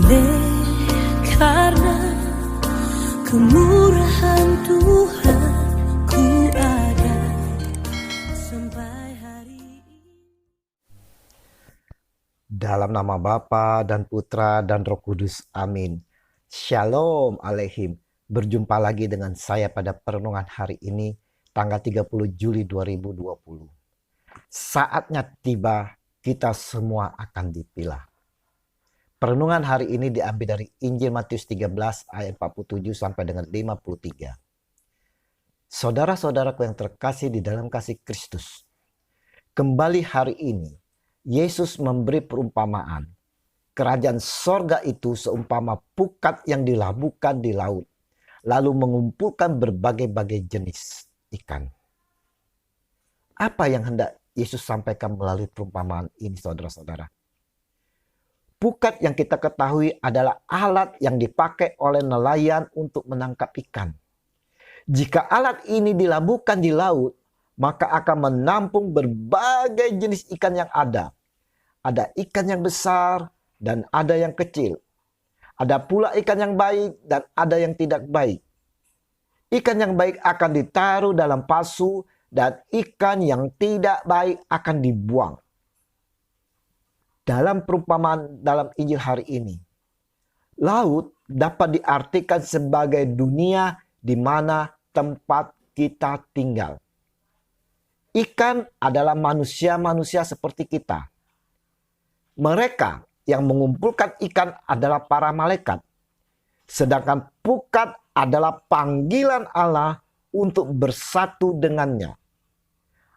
Oleh karena kemurahan Tuhan ku ada sampai hari ini. Dalam nama Bapa dan Putra dan Roh Kudus. Amin. Shalom Aleihim. Berjumpa lagi dengan saya pada perenungan hari ini, tanggal 30 Juli 2020. Saatnya tiba, kita semua akan dipilah. Perenungan hari ini diambil dari Injil Matius 13 ayat 47 sampai dengan 53. Saudara-saudaraku yang terkasih di dalam kasih Kristus, kembali hari ini Yesus memberi perumpamaan. Kerajaan sorga itu seumpama pukat yang dilabuhkan di laut, lalu mengumpulkan berbagai-bagai jenis ikan. Apa yang hendak Yesus sampaikan melalui perumpamaan ini, saudara-saudara? Pukat yang kita ketahui adalah alat yang dipakai oleh nelayan untuk menangkap ikan. Jika alat ini dilabuhkan di laut, maka akan menampung berbagai jenis ikan yang ada. Ada ikan yang besar dan ada yang kecil. Ada pula ikan yang baik dan ada yang tidak baik. Ikan yang baik akan ditaruh dalam pasu dan ikan yang tidak baik akan dibuang. Dalam perumpamaan dalam Injil hari ini, laut dapat diartikan sebagai dunia di mana tempat kita tinggal. Ikan adalah manusia-manusia seperti kita. Mereka yang mengumpulkan ikan adalah para malaikat. Sedangkan pukat adalah panggilan Allah untuk bersatu dengannya.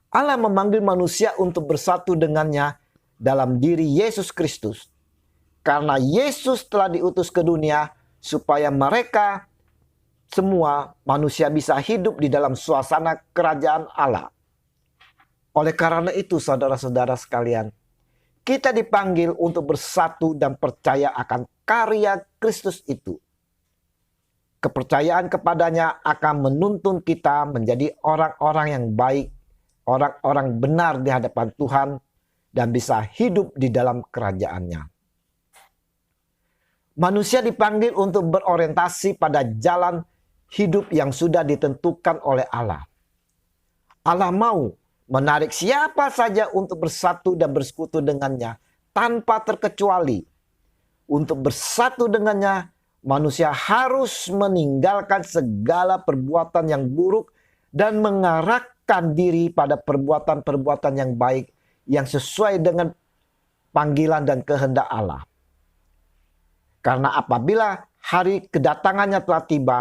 Allah memanggil manusia untuk bersatu dengannya dalam diri Yesus Kristus. Karena Yesus telah diutus ke dunia supaya mereka semua manusia bisa hidup di dalam suasana kerajaan Allah. Oleh karena itu, saudara-saudara sekalian, kita dipanggil untuk bersatu dan percaya akan karya Kristus itu. Kepercayaan kepadanya akan menuntun kita menjadi orang-orang yang baik, orang-orang benar di hadapan Tuhan, dan bisa hidup di dalam kerajaannya. Manusia dipanggil untuk berorientasi pada jalan hidup yang sudah ditentukan oleh Allah. Allah mau menarik siapa saja untuk bersatu dan bersekutu dengannya tanpa terkecuali. Untuk bersatu dengannya, manusia harus meninggalkan segala perbuatan yang buruk dan mengarahkan diri pada perbuatan-perbuatan yang baik yang sesuai dengan panggilan dan kehendak Allah. Karena apabila hari kedatangannya telah tiba,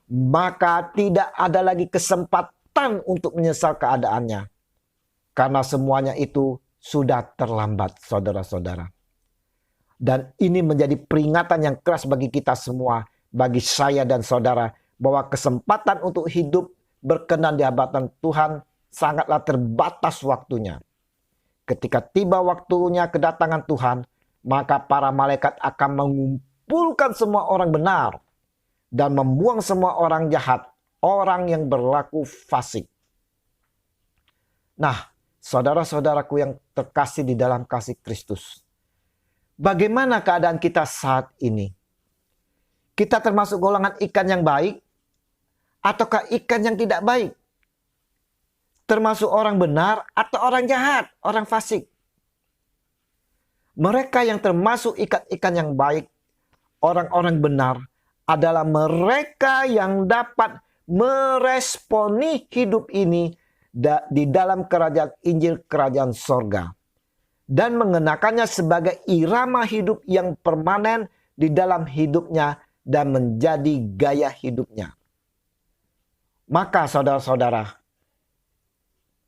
maka tidak ada lagi kesempatan untuk menyesal keadaannya. Karena semuanya itu sudah terlambat, saudara-saudara. Dan ini menjadi peringatan yang keras bagi kita semua, bagi saya dan saudara, bahwa kesempatan untuk hidup berkenan di hadapan Tuhan sangatlah terbatas waktunya. Ketika tiba waktunya kedatangan Tuhan, maka para malaikat akan mengumpulkan semua orang benar dan membuang semua orang jahat, orang yang berlaku fasik. Nah, saudara-saudaraku yang terkasih di dalam kasih Kristus, bagaimana keadaan kita saat ini? Kita termasuk golongan ikan yang baik ataukah ikan yang tidak baik? Termasuk orang benar atau orang jahat, orang fasik? Mereka yang termasuk ikan-ikan yang baik, orang-orang benar, adalah mereka yang dapat meresponi hidup ini di dalam kerajaan Injil kerajaan sorga. Dan mengenakannya sebagai irama hidup yang permanen di dalam hidupnya dan menjadi gaya hidupnya. Maka saudara-saudara,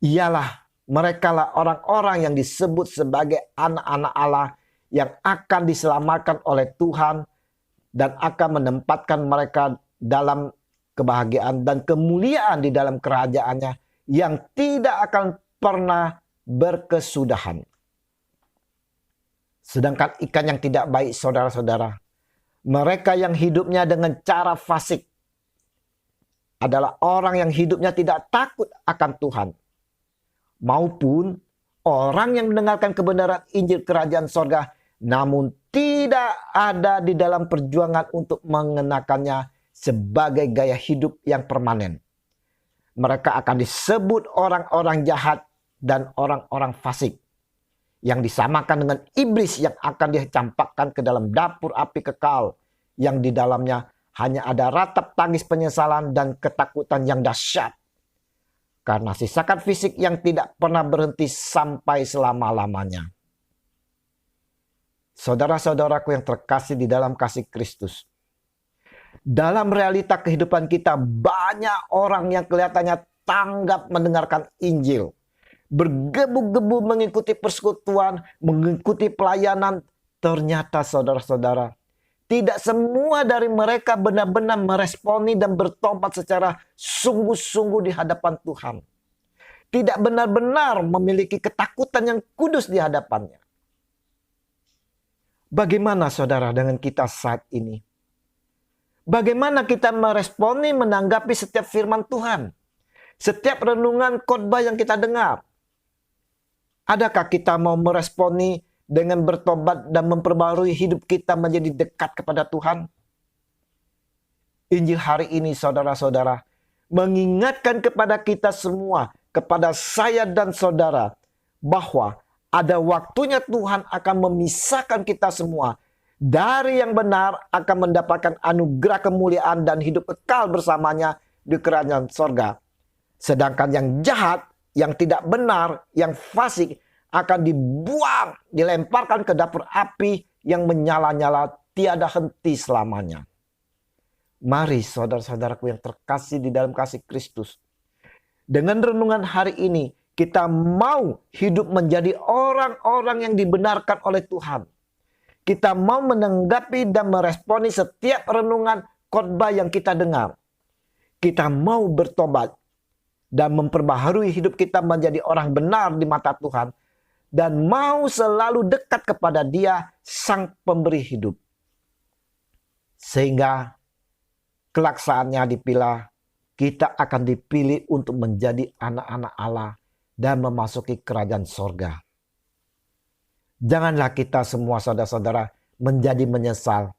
ialah merekalah orang-orang yang disebut sebagai anak-anak Allah yang akan diselamatkan oleh Tuhan dan akan menempatkan mereka dalam kebahagiaan dan kemuliaan di dalam kerajaannya yang tidak akan pernah berkesudahan. Sedangkan ikan yang tidak baik, saudara-saudara, mereka yang hidupnya dengan cara fasik adalah orang yang hidupnya tidak takut akan Tuhan, maupun orang yang mendengarkan kebenaran Injil kerajaan sorga namun tidak ada di dalam perjuangan untuk mengenakannya sebagai gaya hidup yang permanen. Mereka akan disebut orang-orang jahat dan orang-orang fasik, yang disamakan dengan iblis yang akan dicampakkan ke dalam dapur api kekal, yang di dalamnya hanya ada ratap tangis penyesalan dan ketakutan yang dahsyat, karena sisakan fisik yang tidak pernah berhenti sampai selama-lamanya. Saudara-saudaraku yang terkasih di dalam kasih Kristus, dalam realita kehidupan kita banyak orang yang kelihatannya tanggap mendengarkan Injil, bergebu-gebu mengikuti persekutuan, mengikuti pelayanan. Ternyata saudara-saudara, tidak semua dari mereka benar-benar meresponi dan bertobat secara sungguh-sungguh di hadapan Tuhan. Tidak benar-benar memiliki ketakutan yang kudus di hadapannya. Bagaimana saudara dengan kita saat ini? Bagaimana kita meresponi, menanggapi setiap firman Tuhan? Setiap renungan khotbah yang kita dengar? Adakah kita mau meresponi dengan bertobat dan memperbarui hidup kita menjadi dekat kepada Tuhan? Injil hari ini saudara-saudara mengingatkan kepada kita semua, kepada saya dan saudara, bahwa ada waktunya Tuhan akan memisahkan kita semua dari yang benar, akan mendapatkan anugerah kemuliaan dan hidup kekal bersamanya di kerajaan sorga. Sedangkan yang jahat, yang tidak benar, yang fasik akan dibuang, dilemparkan ke dapur api yang menyala-nyala tiada henti selamanya. Mari saudara-saudaraku yang terkasih di dalam kasih Kristus, dengan renungan hari ini kita mau hidup menjadi orang-orang yang dibenarkan oleh Tuhan. Kita mau menanggapi dan meresponi setiap renungan khotbah yang kita dengar. Kita mau bertobat dan memperbaharui hidup kita menjadi orang benar di mata Tuhan. Dan mau selalu dekat kepada Dia, Sang Pemberi hidup. Sehingga kelak saatnya dipilah, kita akan dipilih untuk menjadi anak-anak Allah dan memasuki kerajaan sorga. Janganlah kita semua saudara-saudara menjadi menyesal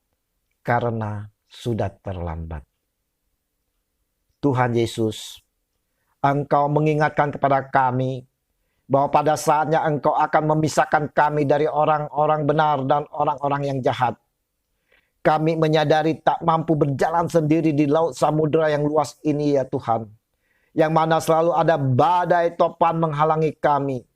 karena sudah terlambat. Tuhan Yesus, Engkau mengingatkan kepada kami bahwa pada saatnya Engkau akan memisahkan kami dari orang-orang benar dan orang-orang yang jahat. Kami menyadari tak mampu berjalan sendiri di laut samudera yang luas ini ya Tuhan. Yang mana selalu ada badai topan menghalangi kami.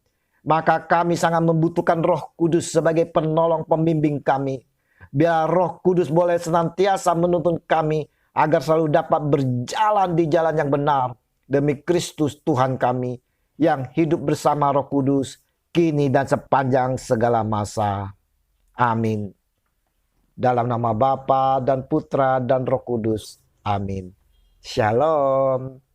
Maka kami sangat membutuhkan Roh Kudus sebagai penolong pembimbing kami. Biar Roh Kudus boleh senantiasa menuntun kami agar selalu dapat berjalan di jalan yang benar. Demi Kristus Tuhan kami yang hidup bersama Roh Kudus kini dan sepanjang segala masa. Amin. Dalam nama Bapa dan Putra dan Roh Kudus. Amin. Shalom.